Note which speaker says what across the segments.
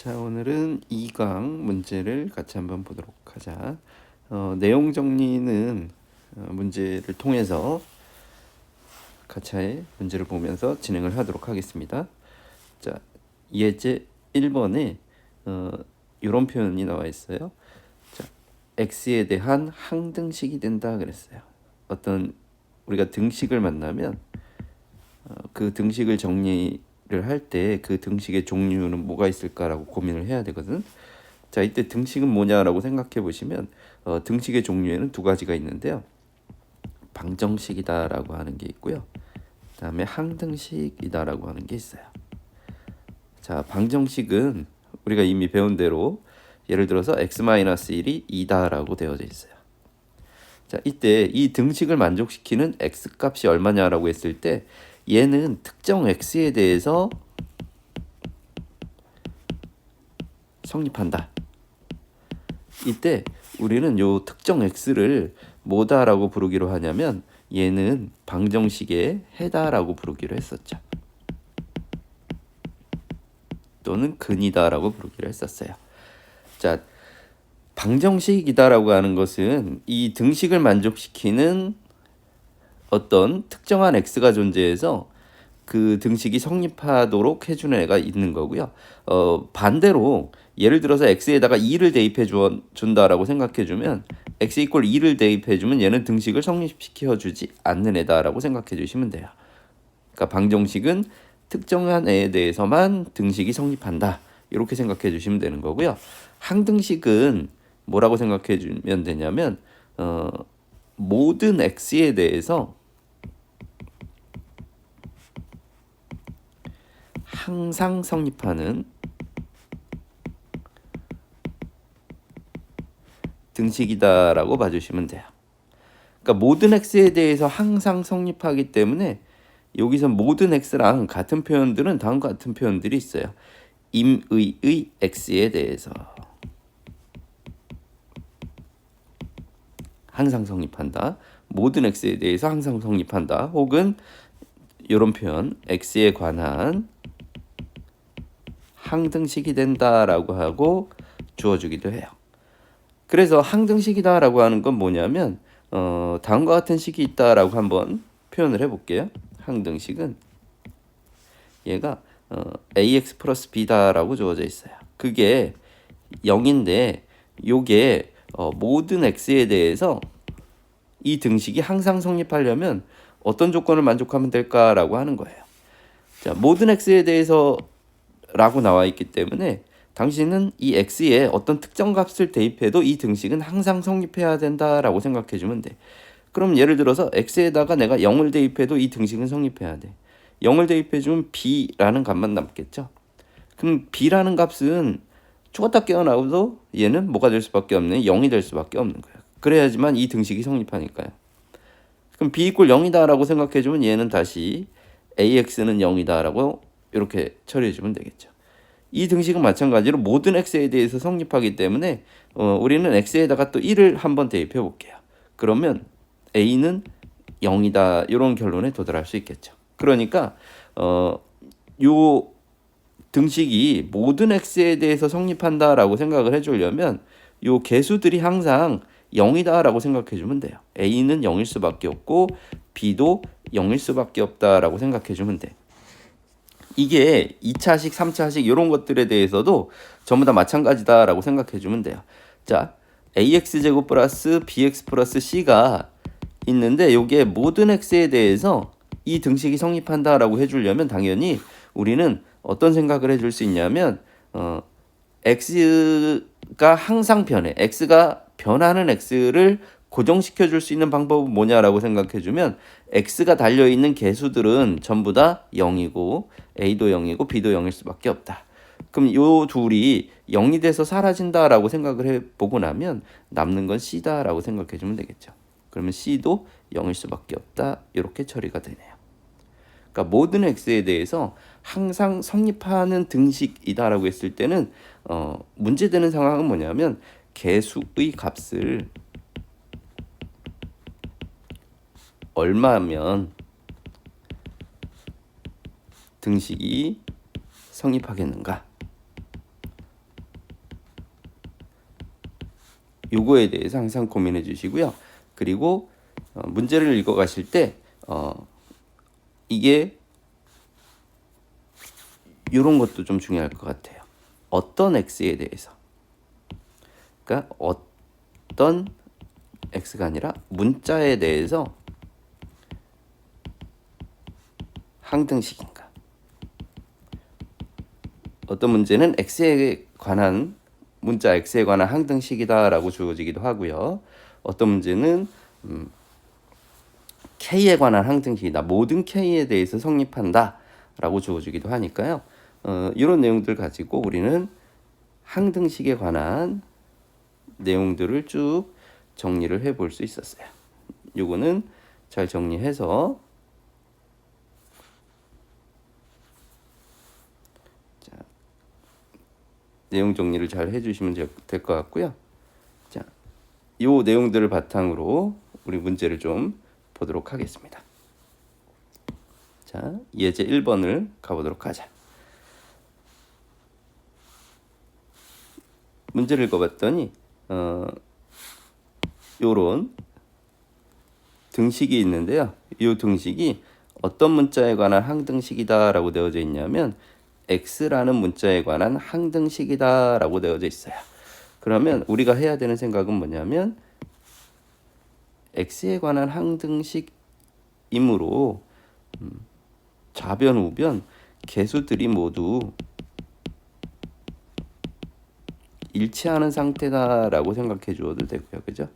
Speaker 1: 자, 오늘은 2강 문제를 같이 한번 보도록 하자. 내용 정리는 문제를 통해서 같이 문제를 보면서 진행을 하도록 하겠습니다. 자, 예제 1번에 이런 표현이 나와 있어요. 자, x에 대한 항등식이 된다 그랬어요. 어떤 우리가 등식을 만나면 그 등식을 정리를 할 때 그 등식의 종류는 뭐가 있을까라고 고민을 해야 되거든. 자, 이때 등식은 뭐냐라고 생각해 보시면 등식의 종류에는 두 가지가 있는데요. 방정식이다라고 하는 게 있고요. 그다음에 항등식이다라고 하는 게 있어요. 자, 방정식은 우리가 이미 배운 대로 예를 들어서 x-1이 2다라고 되어져 있어요. 자, 이때 이 등식을 만족시키는 x 값이 얼마냐라고 했을 때 얘는 특정 x에 대해서 성립한다. 이때 우리는 요 특정 x를 뭐다라고 부르기로 하냐면 얘는 방정식의 해다라고 부르기로 했었죠. 또는 근이다라고 부르기로 했었어요. 자, 방정식이다라고 하는 것은 이 등식을 만족시키는 어떤 특정한 x가 존재해서 그 등식이 성립하도록 해주는 애가 있는 거고요. 반대로 예를 들어서 x에다가 2를 대입해 준다라고 생각해 주면 x 이퀄 2를 대입해 주면 얘는 등식을 성립시켜 주지 않는 애다라고 생각해 주시면 돼요. 그러니까 방정식은 특정한 애에 대해서만 등식이 성립한다. 이렇게 생각해 주시면 되는 거고요. 항등식은 뭐라고 생각해 주면 되냐면 모든 x에 대해서 항상 성립하는 등식이다라고 봐주시면 돼요. 그러니까 모든 x에 대해서 항상 성립하기 때문에 여기서 모든 x랑 같은 표현들은 다음과 같은 표현들이 있어요. 임의의 x에 대해서 항상 성립한다. 모든 x에 대해서 항상 성립한다. 혹은 이런 표현 x에 관한 항등식이 된다라고 하고 주어주기도 해요. 그래서 항등식이다라고 하는 건 뭐냐면 다음과 같은 식이 있다라고 한번 표현을 해볼게요. 항등식은 얘가 ax 플러스 b다라고 주어져 있어요. 그게 0인데 요게 모든 x에 대해서 이 등식이 항상 성립하려면 어떤 조건을 만족하면 될까라고 하는 거예요. 자, 모든 x에 대해서 라고 나와 있기 때문에 당신은 이 x에 어떤 특정 값을 대입해도 이 등식은 항상 성립해야 된다라고 생각해 주면 돼. 그럼 예를 들어서 x에다가 내가 0을 대입해도 이 등식은 성립해야 돼. 0을 대입해 주면 b라는 값만 남겠죠. 그럼 b라는 값은 죽었다 깨어나도 얘는 뭐가 될 수밖에 없네. 0이 될 수밖에 없는 거예요. 그래야지만 이 등식이 성립하니까요. 그럼 b 이퀄 0이다라고 생각해 주면 얘는 다시 ax는 0이다라고 이렇게 처리해 주면 되겠죠. 이 등식은 마찬가지로 모든 x에 대해서 성립하기 때문에 우리는 x에다가 또 1을 한번 대입해 볼게요. 그러면 a는 0이다 이런 결론에 도달할 수 있겠죠. 그러니까 요 등식이 모든 x에 대해서 성립한다라고 생각을 해주려면 요 개수들이 항상 0이다라고 생각해 주면 돼요. a는 0일 수밖에 없고 b도 0일 수밖에 없다라고 생각해 주면 돼. 이게 2차식, 3차식 이런 것들에 대해서도 전부 다 마찬가지다라고 생각해 주면 돼요. 자, ax제곱 플러스 bx 플러스 c가 있는데 이게 모든 x에 대해서 이 등식이 성립한다라고 해주려면 당연히 우리는 어떤 생각을 해줄 수 있냐면 x가 항상 변해. x가 변하는 x를 고정시켜 줄 수 있는 방법은 뭐냐라고 생각해 주면 x가 달려있는 개수들은 전부 다 0이고 a도 0이고 b도 0일 수밖에 없다. 그럼 요 둘이 0이 돼서 사라진다라고 생각을 해보고 나면 남는 건 c다라고 생각해 주면 되겠죠. 그러면 c도 0일 수밖에 없다. 이렇게 처리가 되네요. 그러니까 모든 x에 대해서 항상 성립하는 등식이다라고 했을 때는 문제되는 상황은 뭐냐면 개수의 값을 얼마면 등식이 성립하겠는가? 요거에 대해서 항상 고민해 주시고요. 그리고 문제를 읽어 가실 때 이게 이런 것도 좀 중요할 것 같아요. 어떤 x에 대해서. 그러니까 어떤 x가 아니라 문자에 대해서 항등식인가. 어떤 문제는 x에 관한 문자 x에 관한 항등식이다라고 주어지기도 하고요. 어떤 문제는 k에 관한 항등식이다. 모든 k에 대해서 성립한다라고 주어지기도 하니까요. 이런 내용들 가지고 우리는 항등식에 관한 내용들을 쭉 정리를 해볼 수 있었어요. 요거는 잘 정리해서 내용 정리를 잘 해주시면 될 것 같고요. 자, 요 내용들을 바탕으로 우리 문제를 좀 보도록 하겠습니다. 자, 예제 1번을 가보도록 하자. 문제를 읽어봤더니 요런 등식이 있는데요. 이 등식이 어떤 문자에 관한 항등식이다라고 되어져 있냐면 x라는 문자에 관한 항등식이다라고 되어져 있어요. 그러면 우리가 해야 되는 생각은 뭐냐면 x에 관한 항등식이므로 좌변, 우변 개수들이 모두 일치하는 상태다라고 생각해 주어도 되고요. 그죠?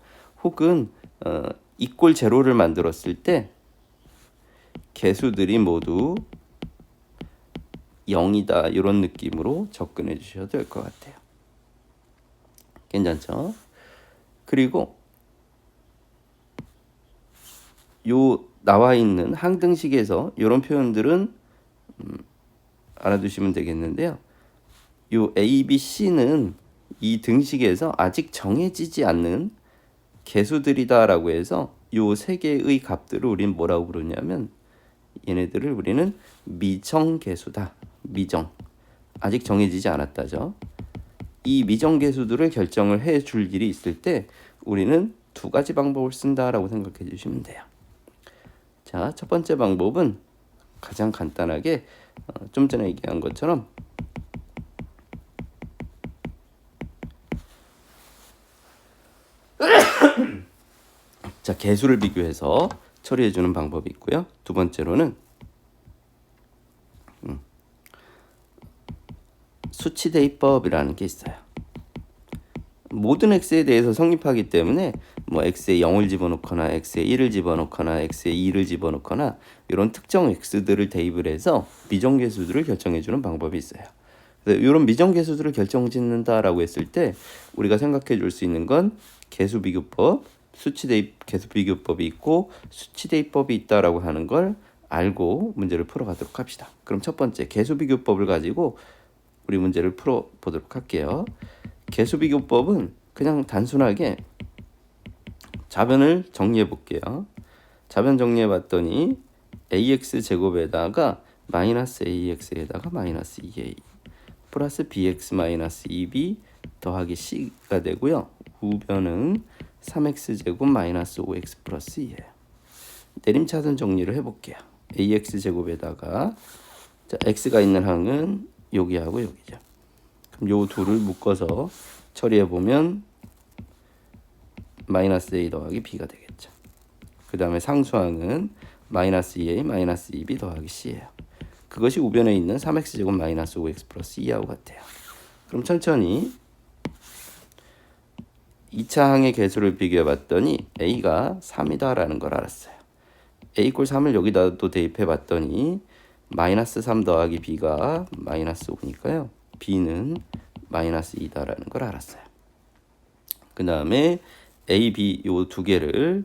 Speaker 1: 혹은 이꼴 제로를 만들었을 때 개수들이 모두 0이다 이런 느낌으로 접근해 주셔도 될 것 같아요. 괜찮죠? 그리고 요 나와 있는 항등식에서 이런 표현들은 알아두시면 되겠는데요. 요 A, B, C는 이 등식에서 아직 정해지지 않는 개수들이다라고 해서 요 세 개의 값들을 우리는 뭐라고 부르냐면 얘네들을 우리는 미정개수다. 미정. 아직 정해지지 않았다죠. 이 미정개수들을 결정을 해줄 일이 있을 때 우리는 두 가지 방법을 쓴다라고 생각해 주시면 돼요. 자, 첫 번째 방법은 가장 간단하게 좀 전에 얘기한 것처럼 자, 개수를 비교해서 처리해 주는 방법이 있고요. 두 번째로는 수치 대입법이라는 게 있어요. 모든 x에 대해서 성립하기 때문에 뭐 x에 0을 집어넣거나 x에 1을 집어넣거나 x에 2를 집어넣거나 이런 특정 x들을 대입을 해서 미정계수들을 결정해 주는 방법이 있어요. 그래서 이런 미정계수들을 결정짓는다라고 했을 때 우리가 생각해 줄 수 있는 건 개수비교법, 수치대입 개수비교법이 있고 수치대입법이 있다라고 하는 걸 알고 문제를 풀어가도록 합시다. 그럼 첫 번째 개수비교법을 가지고 우리 문제를 풀어보도록 할게요. 개수비교법은 그냥 단순하게 좌변을 정리해 볼게요. 좌변 정리해 봤더니 ax 제곱에다가 마이너스 ax에다가 마이너스 2a 플러스 bx 마이너스 2b 더하기 c가 되고요. 우변은 3x 제곱 마이너스 5x 플러스 2예요. 내림차순 정리를 해볼게요. ax 제곱에다가 자, x가 있는 항은 여기하고 여기죠. 그럼 요 둘을 묶어서 처리해 보면 마이너스 a 더하기 b가 되겠죠. 그 다음에 상수항은 마이너스 2a 마이너스 2b 더하기 c예요. 그것이 우변에 있는 3x 제곱 마이너스 5x 플러스 2하고 같아요. 그럼 천천히 2차 항의 개수를 비교해 봤더니 a가 3이다라는 걸 알았어요. a 이꼴 3을 여기다 또 대입해 봤더니 마이너스 3 더하기 b가 마이너스 5니까요. b는 마이너스 2다라는 걸 알았어요. 그 다음에 a, b 요 두 개를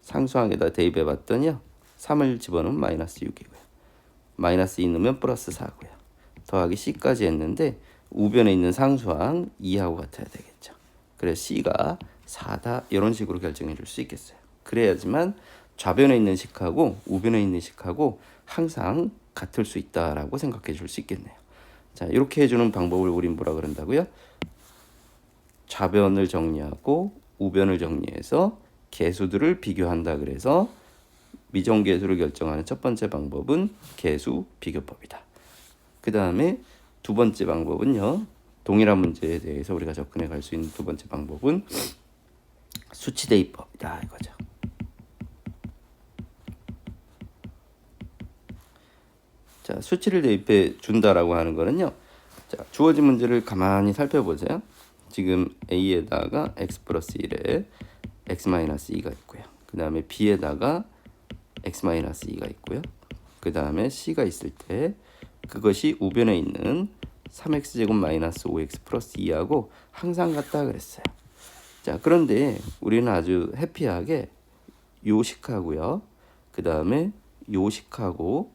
Speaker 1: 상수항에다 대입해 봤더니요. 3을 집어넣으면 마이너스 6이고요. 마이너스 2 넣으면 플러스 4고요. 더하기 c까지 했는데 우변에 있는 상수항 2하고 같아야 되겠죠. 그래서 c가 4다 이런 식으로 결정해 줄 수 있겠어요. 그래야지만 좌변에 있는 식하고 우변에 있는 식하고 항상 같을 수 있다라고 생각해 줄 수 있겠네요. 자, 이렇게 해주는 방법을 우린 뭐라 그런다고요? 좌변을 정리하고 우변을 정리해서 개수들을 비교한다. 그래서 미정계수를 결정하는 첫 번째 방법은 개수 비교법이다. 그 다음에 두 번째 방법은요. 동일한 문제에 대해서 우리가 접근해 갈 수 있는 두 번째 방법은 수치 대입법이다 이거죠. 자, 수치를 대입해 준다라고 하는 거는요. 자, 주어진 문제를 가만히 살펴보세요. 지금 A에다가 x 플러스 1에 x 마이너스 2가 있고요. 그 다음에 B에다가 x 마이너스 2가 있고요. 그 다음에 C가 있을 때 그것이 우변에 있는 3x제곱 마이너스 5x 플러스 2하고 항상 같다 그랬어요. 자, 그런데 우리는 아주 해피하게 요식하고요. 그 다음에 요식하고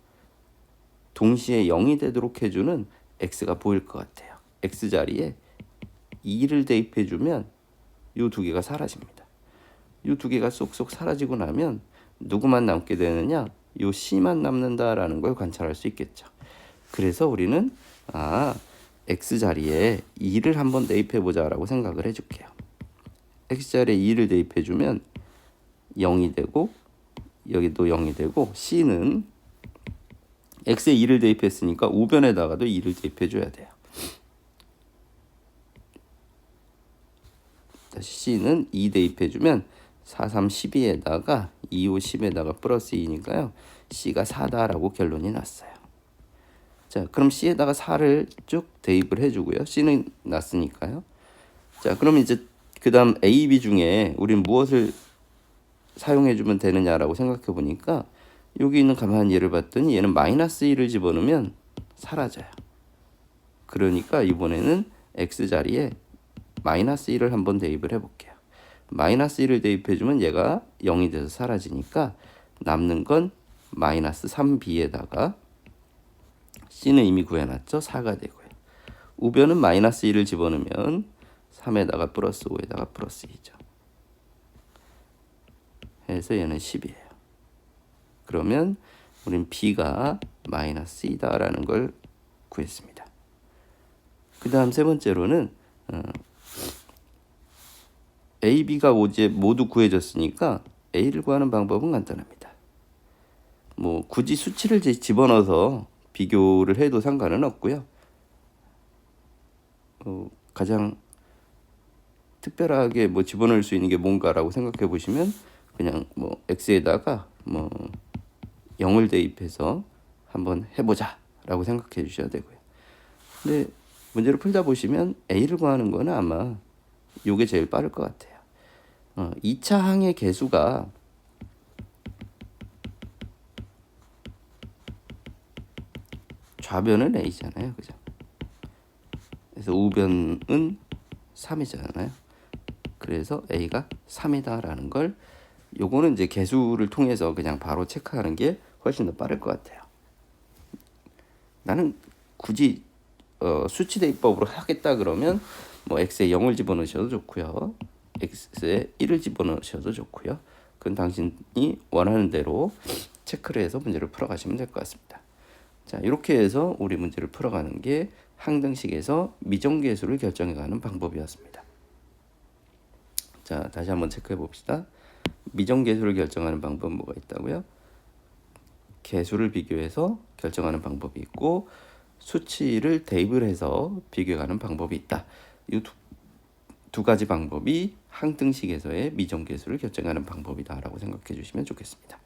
Speaker 1: 동시에 0이 되도록 해주는 x가 보일 것 같아요. x 자리에 2를 대입해주면 이 두 개가 사라집니다. 이 두 개가 쏙쏙 사라지고 나면 누구만 남게 되느냐? 이 c만 남는다라는 걸 관찰할 수 있겠죠. 그래서 우리는 x 자리에 2를 한번 대입해보자라고 생각을 해줄게요. x 자리에 2를 대입해주면 0이 되고 여기도 0이 되고 c는 x에 2를 대입했으니까 우변에다가도 2를 대입해줘야 돼요. 다시 c는 2 대입해주면 4, 3, 12에다가 2, 5, 10에다가 플러스 2니까요. c가 4다라고 결론이 났어요. 자, 그럼 c에다가 4를 쭉 대입을 해주고요. c는 났으니까요. 자, 그럼 이제 그 다음 a, b 중에 우리는 무엇을 사용해주면 되느냐라고 생각해 보니까 여기 있는 가만히 얘를 봤더니 얘는 마이너스 1을 집어넣으면 사라져요. 그러니까 이번에는 x 자리에 마이너스 1을 한번 대입을 해볼게요. 마이너스 1을 대입해주면 얘가 0이 돼서 사라지니까 남는 건 마이너스 3b에다가 c는 이미 구해놨죠. 4가 되고요. 우변은 마이너스 1을 집어넣으면 3에다가 플러스 5에다가 플러스 2죠. 해서 얘는 10이에요. 그러면 우린 b가 마이너스 2다라는 걸 구했습니다. 그 다음 세 번째로는 a, b가 모두 구해졌으니까 a를 구하는 방법은 간단합니다. 뭐 굳이 수치를 집어넣어서 비교를 해도 상관은 없고요. 가장 특별하게 뭐 집어넣을 수 있는 게 뭔가라고 생각해 보시면 그냥 뭐 x에다가 뭐 0을 대입해서 한번 해보자라고 생각해 주셔야 되고요. 근데 문제를 풀다 보시면 a를 구하는 거는 아마 이게 제일 빠를 것 같아요. 2차 항의 개수가 좌변은 a잖아요, 그죠? 그래서 우변은 3이잖아요. 그래서 a가 3이다라는 걸 요거는 이제 개수를 통해서 그냥 바로 체크하는 게 훨씬 더 빠를 것 같아요. 나는 굳이 수치 대입법으로 하겠다 그러면 뭐 x에 0을 집어넣으셔도 좋고요. x에 1을 집어넣으셔도 좋고요. 그건 당신이 원하는 대로 체크를 해서 문제를 풀어가시면 될 것 같습니다. 자, 이렇게 해서 우리 문제를 풀어가는 게 항등식에서 미정계수를 결정해가는 방법이었습니다. 자, 다시 한번 체크해 봅시다. 미정계수를 결정하는 방법은 뭐가 있다고요? 개수를 비교해서 결정하는 방법이 있고 수치를 대입을 해서 비교하는 방법이 있다. 이 두 가지 방법이 항등식에서의 미정계수를 결정하는 방법이다라고 생각해 주시면 좋겠습니다.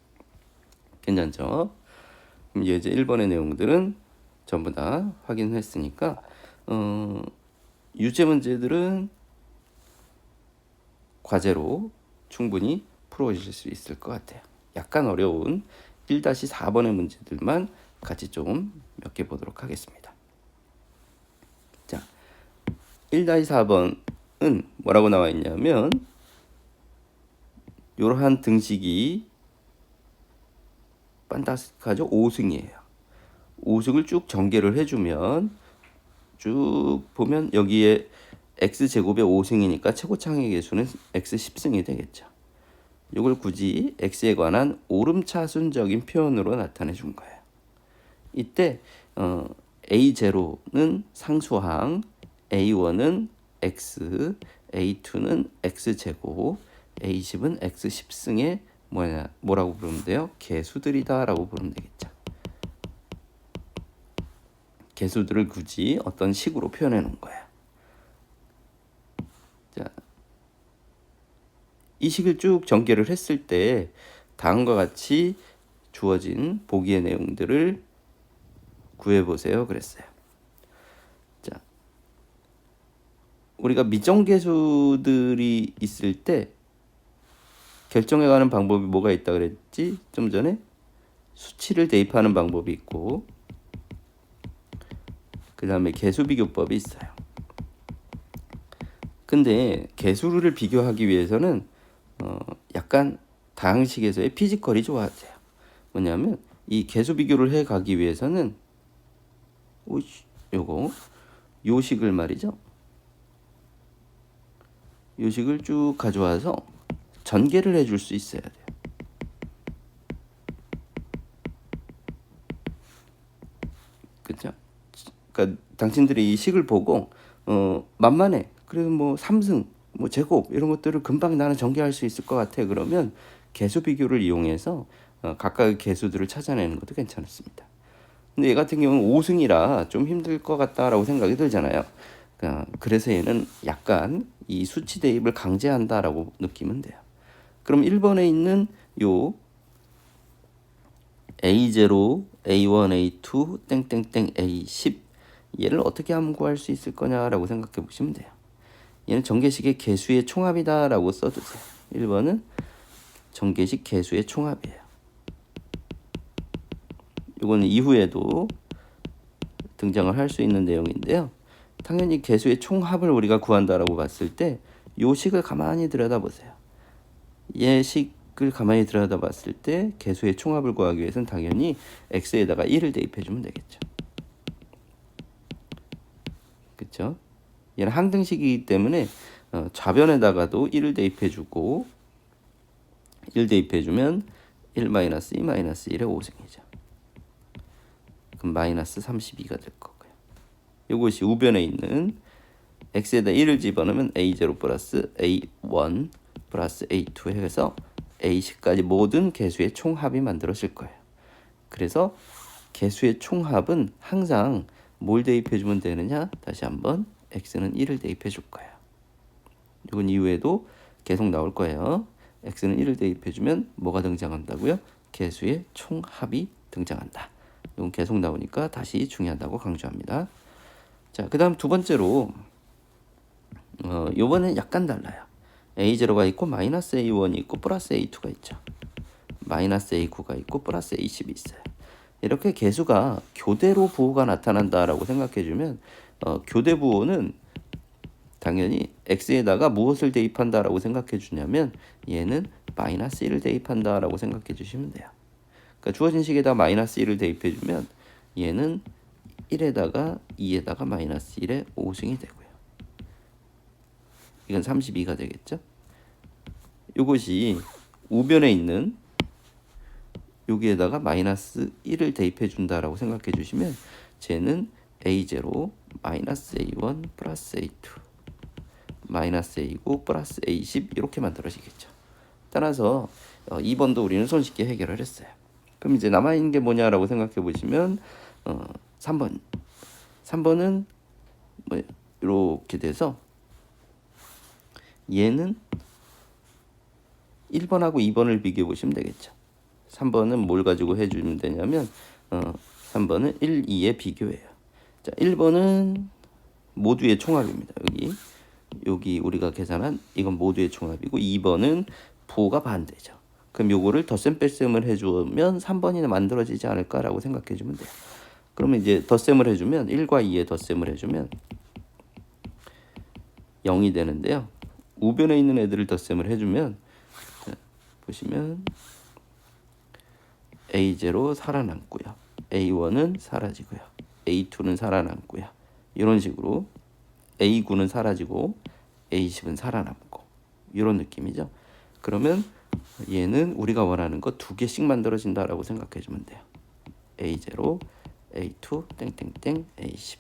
Speaker 1: 괜찮죠? 그럼 예제 1번의 내용들은 전부 다 확인했으니까 유제 문제들은 과제로 충분히 풀어주실 수 있을 것 같아요. 약간 어려운 1-4번의 문제들만 같이 좀 몇 개 보도록 하겠습니다. 자, 1-4번은 뭐라고 나와 있냐면 이러한 등식이 판타스틱하죠. 5승이에요. 5승을 쭉 전개를 해주면 쭉 보면 여기에 x제곱의 5승이니까 최고창의 개수는 x 10승이 되겠죠. 이걸 굳이 x에 관한 오름차순적인 표현으로 나타내 준 거예요. 이때 A0는 상수항, A1은 x, a2는 x제곱, a10은 x10승의 뭐라고 부르면 돼요? 개수들이다라고 부르면 되겠죠. 개수들을 굳이 어떤 식으로 표현해 놓은 거야. 자, 이 식을 쭉 전개를 했을 때 다음과 같이 주어진 보기의 내용들을 구해보세요. 그랬어요. 자, 우리가 미정계수들이 있을 때 결정해가는 방법이 뭐가 있다 그랬지? 좀 전에 수치를 대입하는 방법이 있고 그 다음에 개수 비교법이 있어요. 근데 개수를 비교하기 위해서는 약간 다항식에서의 피지컬이 좋아야 돼요. 뭐냐면 이 개수 비교를 해 가기 위해서는 요 식을 말이죠. 요 식을 쭉 가져와서 전개를 해줄 수 있어야 돼요. 그죠? 그러니까 당신들이 이 식을 보고 만만해. 그래도 뭐 3승, 뭐 제곱 이런 것들을 금방 나는 전개할 수 있을 것 같아. 그러면 개수 비교를 이용해서 각각의 개수들을 찾아내는 것도 괜찮습니다. 근데 얘 같은 경우는 5승이라 좀 힘들 것 같다라고 생각이 들잖아요. 그래서 얘는 약간 이 수치 대입을 강제한다라고 느끼면 돼요. 그럼 1번에 있는 요 A0, A1, A2, 땡땡땡 A10 얘를 어떻게 하면 구할 수 있을 거냐라고 생각해 보시면 돼요. 얘는 전개식의 개수의 총합이다라고 써두세요. 1번은 전개식 개수의 총합이에요. 이거는 이후에도 등장을 할 수 있는 내용인데요. 당연히 개수의 총합을 우리가 구한다라고 봤을 때 요 식을 가만히 들여다보세요. 얘 식을 가만히 들여다봤을 때 개수의 총합을 구하기 위해서는 당연히 x에다가 1을 대입해주면 되겠죠. 그렇죠? 얘는 항등식이기 때문에 좌변에다가도 1을 대입해주고 1 대입해주면 1-2-1의 5승이죠. 그럼 마이너스 32가 될 거고요. 이것이 우변에 있는 x에다 1을 집어넣으면 a0 플러스 a1 플러스 a2 해서 a식까지 모든 개수의 총합이 만들어질 거예요. 그래서 개수의 총합은 항상 뭘 대입해주면 되느냐? 다시 한번 x는 1을 대입해줄 거예요. 이건 이후에도 계속 나올 거예요. x는 1을 대입해주면 뭐가 등장한다고요? 개수의 총합이 등장한다. 이건 계속 나오니까 다시 중요하다고 강조합니다. 자, 그 다음 두 번째로 요번엔 약간 달라요. A0가 있고 마이너스 A1이 있고 플러스 A2가 있죠. 마이너스 A9가 있고 플러스 A10이 있어요. 이렇게 개수가 교대로 부호가 나타난다라고 생각해주면 교대 부호는 당연히 x에다가 무엇을 대입한다라고 생각해 주냐면 얘는 마이너스 1을 대입한다라고 생각해 주시면 돼요. 그러니까 주어진 식에다 마이너스 1을 대입해 주면 얘는 1에다가 2에다가 마이너스 1의 5승이 되고요. 이건 32가 되겠죠. 이것이 우변에 있는 여기에다가 마이너스 1을 대입해 준다라고 생각해 주시면 쟤는 A0 마이너스 A1 플러스 A2 마이너스 A9 플러스 A10 이렇게 만들어지겠죠. 따라서 2번도 우리는 손쉽게 해결을 했어요. 그럼 이제 남아있는 게 뭐냐라고 생각해 보시면 3번은 뭐 이렇게 돼서 얘는 1번하고 2번을 비교해 보시면 되겠죠. 3번은 뭘 가지고 해주면 되냐면 3번은 1, 2의 비교예요. 자, 1번은 모두의 총합입니다. 여기 우리가 계산한 이건 모두의 총합이고 2번은 부호가 반대죠. 그럼 요거를 덧셈 뺄셈을 해주면 3번이 만들어지지 않을까라고 생각해 주면 돼요. 그러면 이제 덧셈을 해주면 1과 2의 덧셈을 해주면 0이 되는데요. 우변에 있는 애들을 덧셈을 해주면 보시면 A0 살아남고요. A1은 사라지고요. A2는 살아남고요. 이런 식으로 A9는 사라지고 A10은 살아남고 이런 느낌이죠. 그러면 얘는 우리가 원하는 거 두 개씩 만들어진다라고 생각해 주면 돼요. A0, A2, 땡땡땡, A10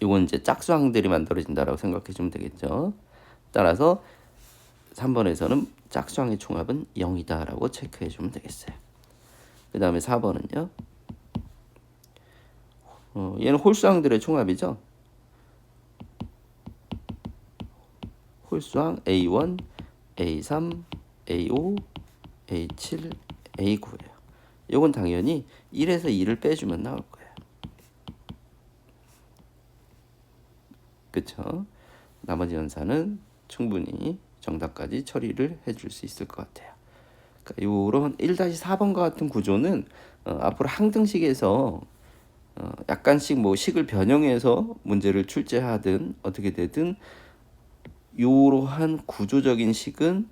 Speaker 1: 이건 이제 짝수항들이 만들어진다라고 생각해 주면 되겠죠. 따라서 3번에서는 짝수항의 총합은 0이다라고 체크해 주면 되겠어요. 그 다음에 4번은요. 얘는 홀수항들의 총합이죠. 홀수항 A1, A3, A5, A7, A9예요. 이건 당연히 1에서 2를 빼주면 나올 거예요. 그쵸? 나머지 연산은 충분히 정답까지 처리를 해줄 수 있을 것 같아요. 그러니까 이런 1-4번과 같은 구조는 앞으로 항등식에서 약간씩 뭐 식을 변형해서 문제를 출제하든 어떻게 되든 이러한 구조적인 식은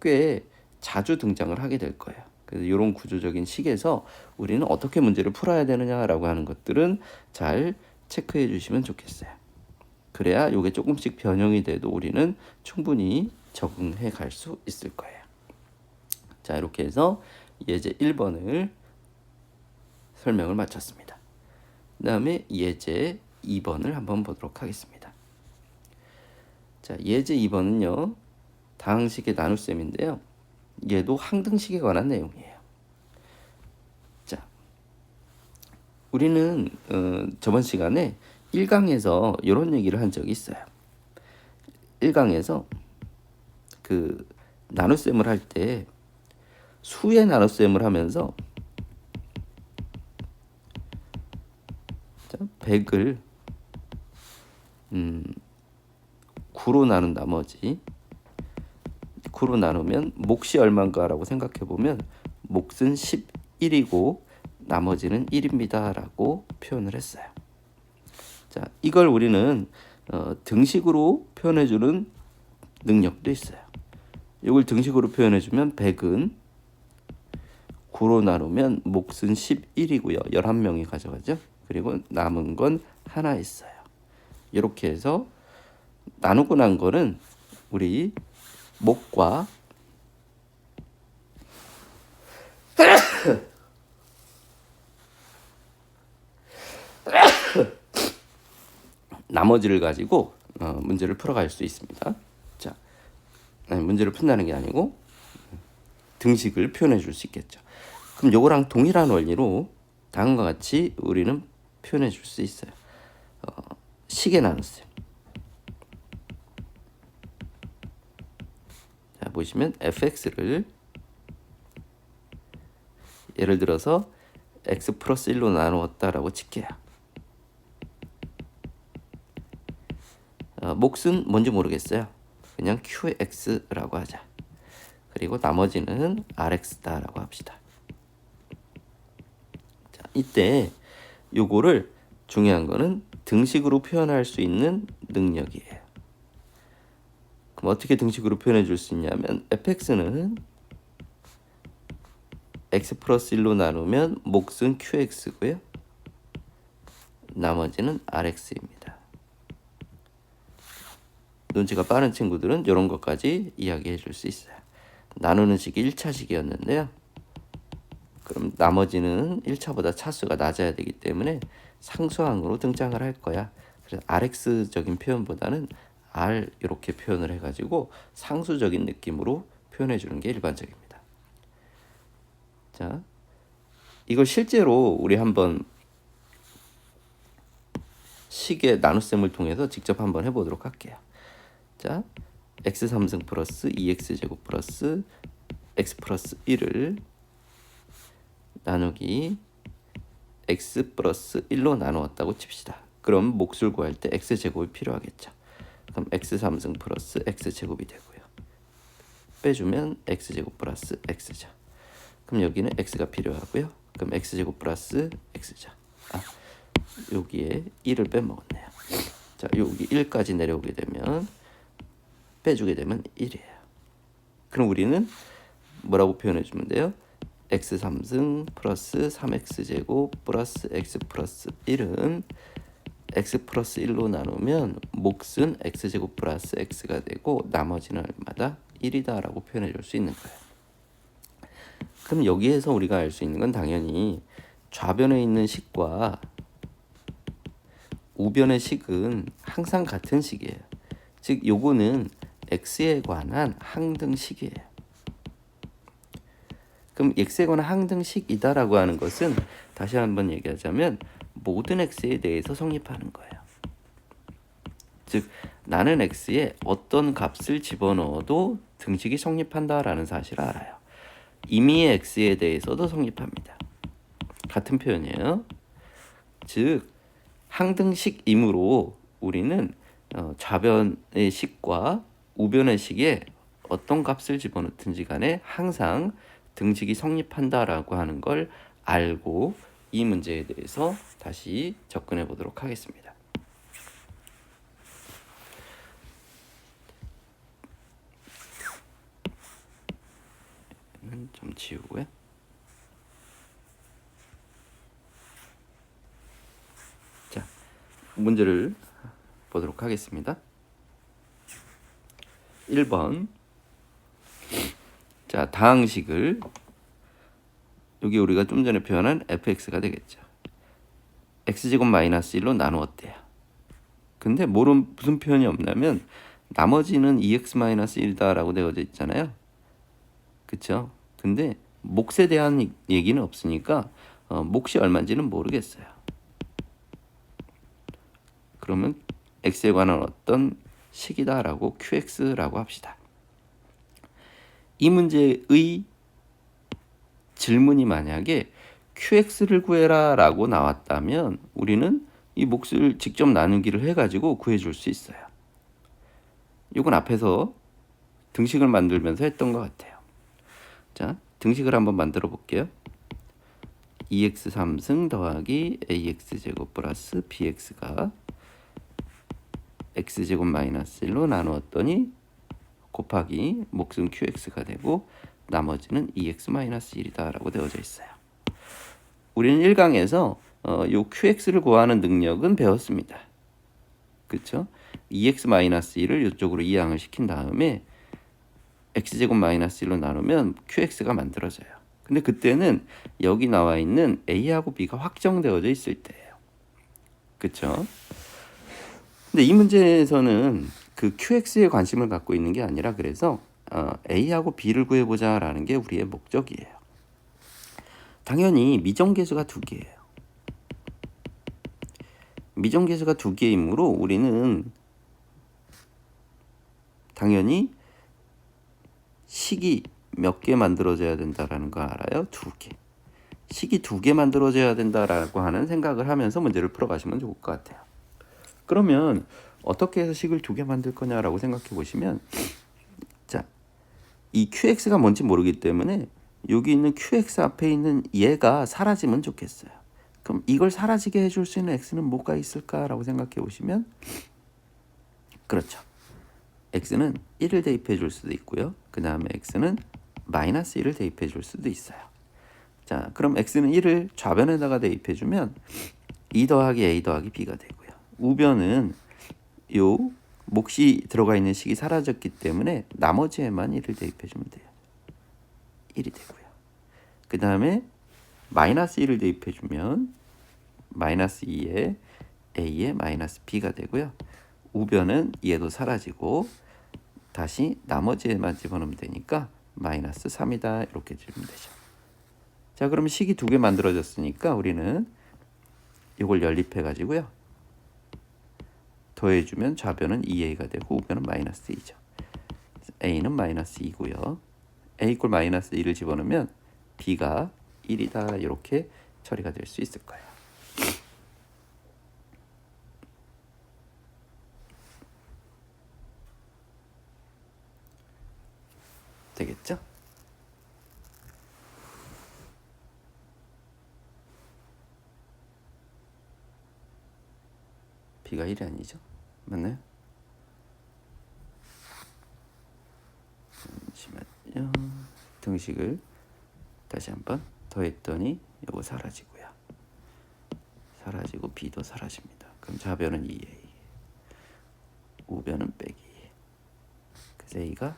Speaker 1: 꽤 자주 등장을 하게 될 거예요. 그래서 이런 구조적인 식에서 우리는 어떻게 문제를 풀어야 되느냐라고 하는 것들은 잘 체크해 주시면 좋겠어요. 그래야 이게 조금씩 변형이 돼도 우리는 충분히 적응해 갈 수 있을 거예요. 자, 이렇게 해서 예제 1번을 설명을 마쳤습니다. 그 다음에 예제 2번을 한번 보도록 하겠습니다. 자, 예제 2번은요. 다항식의 나눗셈인데요. 얘도 항등식에 관한 내용이에요. 자, 우리는 저번 시간에 1강에서 이런 얘기를 한 적이 있어요. 1강에서 그 나눗셈을 할 때 수의 나눗셈을 하면서 100을 9로 나눈 나머지 9로 나누면 몫이 얼마인가라고 생각해 보면 몫은 11이고 나머지는 1입니다 라고 표현을 했어요. 자, 이걸 우리는 등식으로 표현해 주는 능력도 있어요. 이걸 등식으로 표현해 주면 100은 9로 나누면 몫은 11이고요. 11명이 가져가죠. 그리고 남은 건 하나 있어요. 이렇게 해서 나누고 난 거는 우리 몫과 나머지를 가지고 문제를 풀어갈 수 있습니다. 자, 아니, 문제를 푼다는 게 아니고 등식을 표현해 줄 수 있겠죠. 그럼 요거랑 동일한 원리로 다음과 같이 우리는 표현해 줄 수 있어요. 식의 나눗셈. 자, 보시면 fx를 예를 들어서 x 플러스 1로 나누었다라고 칠게요. 몫은 뭔지 모르겠어요. 그냥 qx라고 하자. 그리고 나머지는 rx다라고 합시다. 자, 이때 요거를 중요한 거는 등식으로 표현할 수 있는 능력이에요. 그럼 어떻게 등식으로 표현해 줄 수 있냐면 fx는 x 플러스 1로 나누면 몫은 qx고요. 나머지는 rx입니다. 눈치가 빠른 친구들은 이런 것까지 이야기해 줄 수 있어요. 나누는 식이 1차식이었는데요. 그럼 나머지는 1차보다 차수가 낮아야 되기 때문에 상수항으로 등장을 할 거야. 그래서 rx적인 표현보다는 r 이렇게 표현을 해가지고 상수적인 느낌으로 표현해 주는 게 일반적입니다. 자, 이걸 실제로 우리 한번 식의 나눗셈을 통해서 직접 한번 해보도록 할게요. 자, x 3승 플러스 2x제곱 플러스 x 플러스 1을 나누기 x 플러스 1로 나누었다고 칩시다. 그럼 몫을 구할 때 x제곱이 필요하겠죠. 그럼 x 3승 플러스 x제곱이 되고요. 빼주면 x제곱 플러스 x죠. 그럼 여기는 x가 필요하고요. 그럼 x제곱 플러스 x죠. 여기에 1을 빼먹었네요. 자, 여기 1까지 내려오게 되면 빼주게 되면 1이에요. 그럼 우리는 뭐라고 표현해 주면 돼요? x 3승 플러스 3x제곱 플러스 x 플러스 1은 x 플러스 1로 나누면 몫은 x제곱 플러스 x가 되고 나머지는 얼마다? 1이다 라고 표현해 줄 수 있는 거예요. 그럼 여기에서 우리가 알 수 있는 건 당연히 좌변에 있는 식과 우변의 식은 항상 같은 식이에요. 즉 요거는 x에 관한 항등식이에요. 그럼 x에 관한 항등식이다라고 하는 것은 다시 한번 얘기하자면 모든 x에 대해서 성립하는 거예요. 즉 나는 x에 어떤 값을 집어넣어도 등식이 성립한다라는 사실을 알아요. 임의의 x에 대해서도 성립합니다. 같은 표현이에요. 즉 항등식이므로 우리는 좌변의 식과 우변의 식에 어떤 값을 집어넣든지 간에 항상 등식이 성립한다라고 하는 걸 알고 이 문제에 대해서 다시 접근해 보도록 하겠습니다. 좀 지우고요. 자, 문제를 보도록 하겠습니다. 1번. 자, 다항식을 여기 우리가 좀 전에 표현한 fx가 되겠죠. x제곱 마이너스 1로 나누었대요. 근데 무슨 표현이 없냐면 나머지는 2x 마이너스 1다라고 되어져 있잖아요. 그쵸? 근데 몫에 대한 얘기는 없으니까 몫이 얼마인지는 모르겠어요. 그러면 x에 관한 어떤 식이다라고 qx라고 합시다. 이 문제의 질문이 만약에 qx를 구해라 라고 나왔다면 우리는 이 몫을 직접 나누기를 해가지고 구해줄 수 있어요. 이건 앞에서 등식을 만들면서 했던 것 같아요. 자, 등식을 한번 만들어 볼게요. 2x 3승 더하기 ax제곱 플러스 bx가 x제곱 마이너스 1로 나누었더니 곱하기 몫은 qx가 되고 나머지는 2x 마이너스 1이다 라고 되어져 있어요. 우리는 1강에서 요 qx를 구하는 능력은 배웠습니다. 그렇죠? 2x 마이너스 1을 이쪽으로 이항을 시킨 다음에 x제곱 마이너스 1로 나누면 qx가 만들어져요. 근데 그때는 여기 나와 있는 a하고 b가 확정되어져 있을 때예요. 그렇죠? 근데 이 문제에서는 그 qx에 관심을 갖고 있는 게 아니라 그래서 a하고 b를 구해보자라는 게 우리의 목적이에요. 당연히 미정계수가 두 개예요. 미정계수가 두 개이므로 우리는 당연히 식이 몇 개 만들어져야 된다라는 거 알아요? 두 개. 식이 두 개 만들어져야 된다라고 하는 생각을 하면서 문제를 풀어가시면 좋을 것 같아요. 그러면 어떻게 해서 식을 두 개 만들 거냐라고 생각해 보시면, 자, 이 qx가 뭔지 모르기 때문에 여기 있는 qx 앞에 있는 얘가 사라지면 좋겠어요. 그럼 이걸 사라지게 해줄 수 있는 x는 뭐가 있을까라고 생각해 보시면, 그렇죠. x는 1을 대입해 줄 수도 있고요. 그 다음에 x는 마이너스 1을 대입해 줄 수도 있어요. 자, 그럼 x는 1을 좌변에다가 대입해 주면 2 더하기 a 더하기 b가 되고요. 우변은 요 몫이 들어가 있는 식이 사라졌기 때문에 나머지에만 1을 대입해 주면 돼요. 1이 되고요. 그 다음에 마이너스 1을 대입해 주면 마이너스 2에 a에 마이너스 b가 되고요. 우변은 얘도 사라지고 다시 나머지에만 집어넣으면 되니까 마이너스 3이다 이렇게 주면 되죠. 자, 그러면 식이 두 개 만들어졌으니까 우리는 이걸 연립해 가지고요. 더해주면 좌변은 2a가 되고 우변은 마이너스 2죠. a는 마이너스 2고요. a 이꼴 마이너스 2를 집어넣으면 b가 1이다 이렇게 처리가 될 수 있을 거예요. 되겠죠? b가 1이 아니죠? 맞나요? 잠시만요. 등식을 다시 한번 더했더니 이거 사라지고요. 사라지고 b도 사라집니다. 그럼 좌변은 2a, 우변은 빼기. 그래서 a가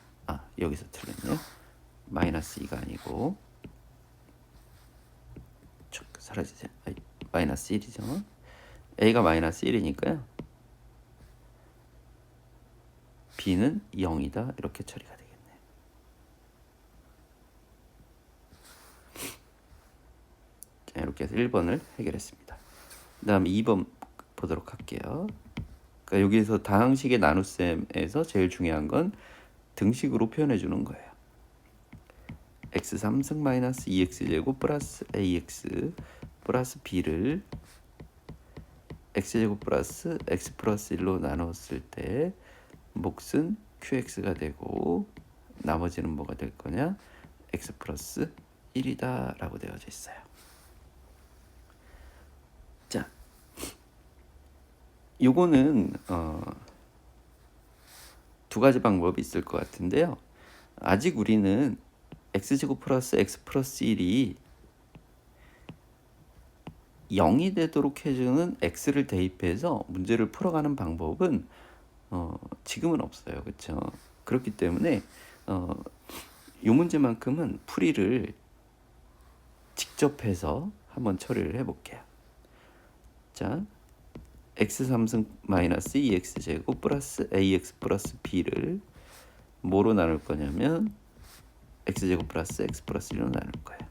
Speaker 1: 여기서 틀렸네요. 마이너스 2가 아니고 사라지죠. 마이너스 1이죠. a가 마이너스 1이니까요. b는 0이다. 이렇게 처리가 되겠네요. 자, 이렇게 해서 1번을 해결했습니다. 그 다음 2번 보도록 할게요. 그러니까 여기에서 다항식의 나눗셈에서 제일 중요한 건 등식으로 표현해 주는 거예요. x 3승 마이너스 2x제곱 플러스 ax 플러스 b를 x제곱 플러스 x 플러스 1로 나눴을 때 몫은 qx가 되고 나머지는 뭐가 될 거냐? x 플러스 1이다 라고 되어져 있어요. 자, 요거는 두 가지 방법이 있을 것 같은데요. 아직 우리는 x제곱 플러스 x 플러스 1이 0이 되도록 해주는 x를 대입해서 문제를 풀어가는 방법은 지금은 없어요. 그렇죠? 그렇기 때문에 이 문제만큼은 풀이를 직접 해서 한번 처리를 해볼게요. 자, x 3승 마이너스 2x제곱 플러스 ax 플러스 b를 뭐로 나눌 거냐면 x제곱 플러스 x 플러스 1로 나눌 거예요.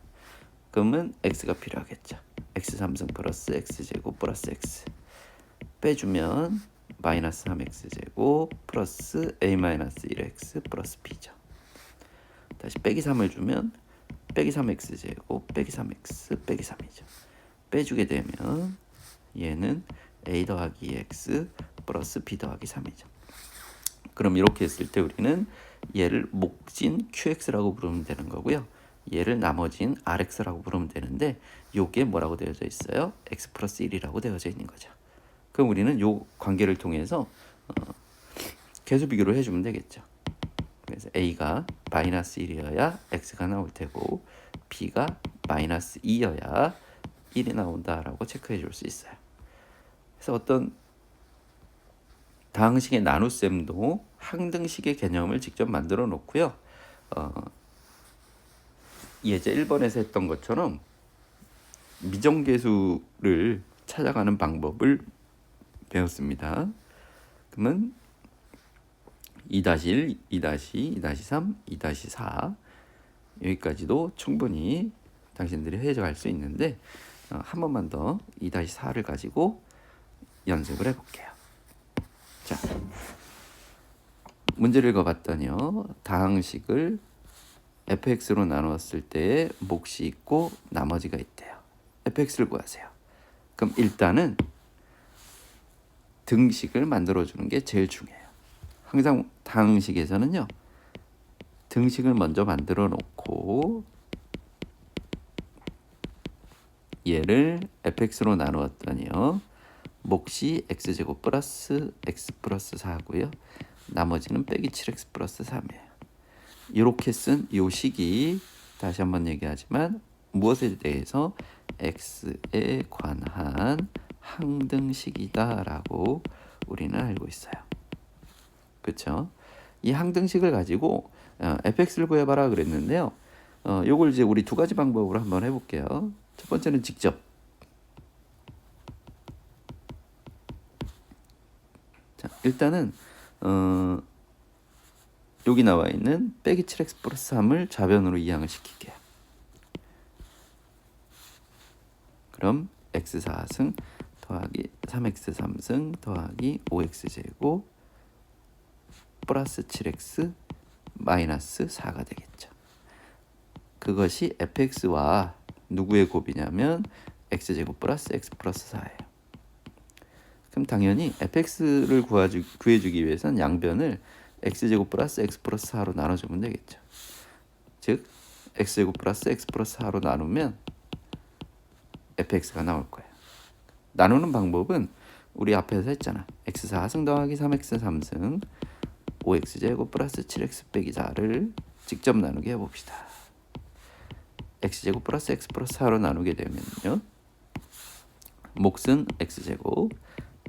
Speaker 1: 그러면 x가 필요하겠죠. x 3승 플러스 x제곱 플러스 x 빼주면 마이너스 3x제곱 플러스 a 마이너스 1x 플러스 b죠. 다시 빼기 3을 주면 빼기 3x제곱 빼기 3x 빼기 3이죠. 빼주게 되면 얘는 a 더하기 2x 플러스 b 더하기 3이죠. 그럼 이렇게 했을 때 우리는 얘를 몫인 qx라고 부르면 되는 거고요. 얘를 나머지인 rx라고 부르면 되는데 요게 뭐라고 되어져 있어요? x 플러스 1이라고 되어져 있는 거죠. 그럼 우리는 요 관계를 통해서 계수 비교를 해주면 되겠죠. 그래서 a가 마이너스 1이어야 x가 나올 테고 b가 마이너스 2여야 1이 나온다라고 체크해 줄 수 있어요. 그래서 어떤 다항식의 나눗셈도 항등식의 개념을 직접 만들어 놓고요. 예제 1번에서 했던 것처럼 미정계수를 찾아가는 방법을 배웠습니다. 그러면 2-1, 2-2, 2-3, 2-4 여기까지도 충분히 당신들이 해석할 수 있는데 한 번만 더 2-4를 가지고 연습을 해볼게요. 자, 문제를 읽어봤더니요. 다항식을 fx로 나누었을 때 몫이 있고 나머지가 있대요. fx를 구하세요. 그럼 일단은 등식을 만들어주는 게 제일 중요해요. 항상 다항식에서는요. 등식을 먼저 만들어 놓고 얘를 fx로 나누었더니요. 몫이 x제곱 플러스 x 플러스 4고요. 나머지는 빼기 7x 플러스 3이에요. 이렇게 쓴 이 식이 다시 한번 얘기하지만 무엇에 대해서 x에 관한 항등식이다라고 우리는 알고 있어요. 그렇죠? 이 항등식을 가지고 fx를 구해봐라 그랬는데요. 요걸 이제 우리 두 가지 방법으로 한번 해볼게요. 첫 번째는 직접. 자, 일단은 여기 나와 있는 빼기 7x 플러스 3을 좌변으로 이항을 시킬게요. 그럼 x 4승 더하기 3x 3승 더하기 5x 제곱 플러스 7x 마이너스 4가 되겠죠. 그것이 fx와 누구의 곱이냐면 x제곱 플러스 x 플러스 4예요. 그럼 당연히 fx를 구해주기 위해서는 양변을 x제곱 플러스 x 플러스 4로 나눠주면 되겠죠. 즉 x제곱 플러스 x 플러스 4로 나누면 fx가 나올 거예요. 나누는 방법은 우리 앞에서 했잖아. x 4승 더하기 3x 3승 5x제곱 플러스 7x 빼기 4를 직접 나누게 해봅시다. x제곱 플러스 x 플러스 4로 나누게 되면요. 몫은 x제곱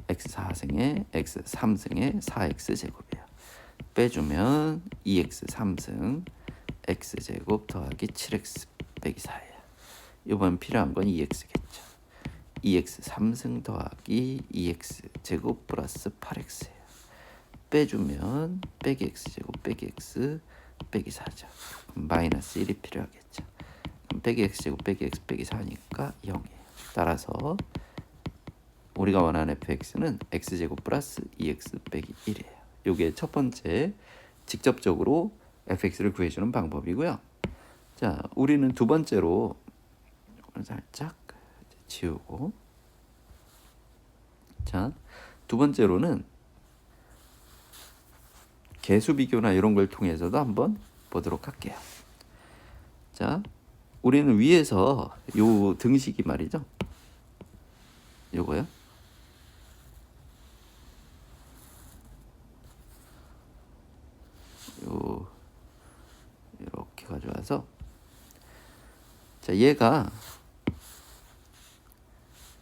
Speaker 1: x 4승에 x 3승에 4x 제곱이에요. 빼주면 2x 3승 x제곱 더하기 7x 빼기 4예요. 이번 필요한 건 2x겠죠. 2x 3승 더하기 2x 제곱 플러스 8x예요. 빼주면 빼기 x제곱 빼기 x 빼기 4죠. 마이너스 1이 필요하겠죠. 그럼 빼기 x제곱 빼기 x 빼기 4니까 0이에요. 따라서 우리가 원하는 fx는 x제곱 플러스 2x 빼기 1이에요. 이게 첫 번째 직접적으로 fx를 구해주는 방법이고요. 자, 우리는 두 번째로 살짝 지우고, 자, 두 번째로는 개수 비교나 이런 걸 통해서도 한번 보도록 할게요. 자, 우리는 위에서 요 등식이 말이죠. 요거요. 요 이렇게 가져와서, 자, 얘가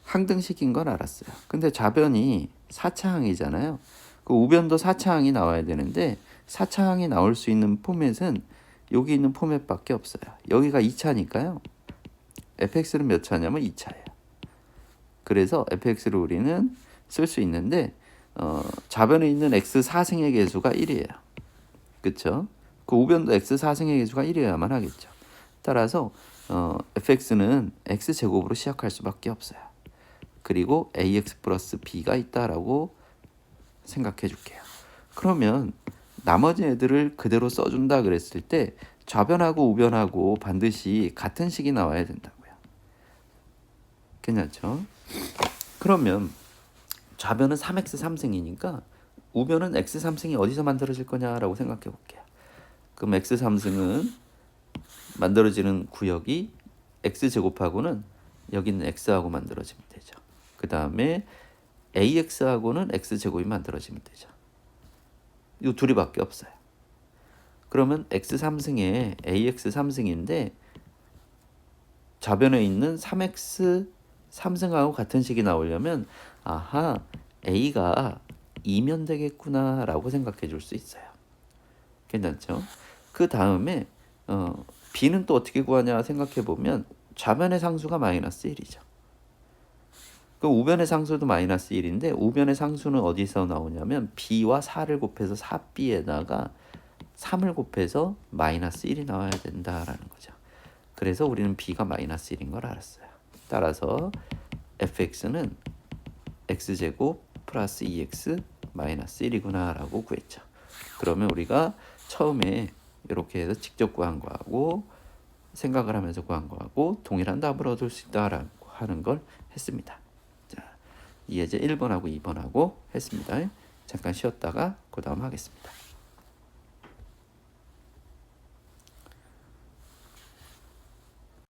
Speaker 1: 항등식인 걸 알았어요. 근데 좌변이 4차항이잖아요. 그 우변도 4차항이 나와야 되는데 4차항이 나올 수 있는 포맷은 여기 있는 포맷밖에 없어요. 여기가 2차니까요. fx는 몇 차냐면 2차예요. 그래서 fx를 우리는 쓸 수 있는데 좌변에 있는 x 4승의 계수가 1이에요. 그쵸? 그 우변도 x 4승의 계수가 1이어야만 하겠죠. 따라서 fx는 x제곱으로 시작할 수밖에 없어요. 그리고 ax 플러스 b가 있다라고 생각해 줄게요. 그러면 나머지 애들을 그대로 써준다 그랬을 때 좌변하고 우변하고 반드시 같은 식이 나와야 된다고요. 괜찮죠? 그러면 좌변은 3x 3승이니까 우변은 x 3승이 어디서 만들어질 거냐라고 생각해 볼게요. 그럼 x 3승은 만들어지는 구역이 x제곱하고는 여기 있는 x하고 만들어지면 되죠. 그 다음에 ax하고는 x제곱이 만들어지면 되죠. 이 둘이밖에 없어요. 그러면 x 3승에 ax 3승인데 좌변에 있는 3x 3승하고 같은 식이 나오려면 아하, a가 2면 되겠구나 라고 생각해 줄 수 있어요. 괜찮죠? 그 다음에 b는 또 어떻게 구하냐 생각해 보면 좌변의 상수가 마이너스 1이죠. 그 우변의 상수도 마이너스 1인데 우변의 상수는 어디서 나오냐면 b와 4를 곱해서 4b에다가 3을 곱해서 마이너스 1이 나와야 된다라는 거죠. 그래서 우리는 b가 마이너스 1인 걸 알았어요. 따라서 fx는 x제곱 플러스 2x 마이너스 1이구나 라고 구했죠. 그러면 우리가 처음에 이렇게 해서 직접 구한 거하고 생각을 하면서 구한 거하고 동일한 답을 얻을 수 있다라고 하는 걸 했습니다. 자, 이 예제 1번하고 2번하고 했습니다. 잠깐 쉬었다가 그 다음 하겠습니다.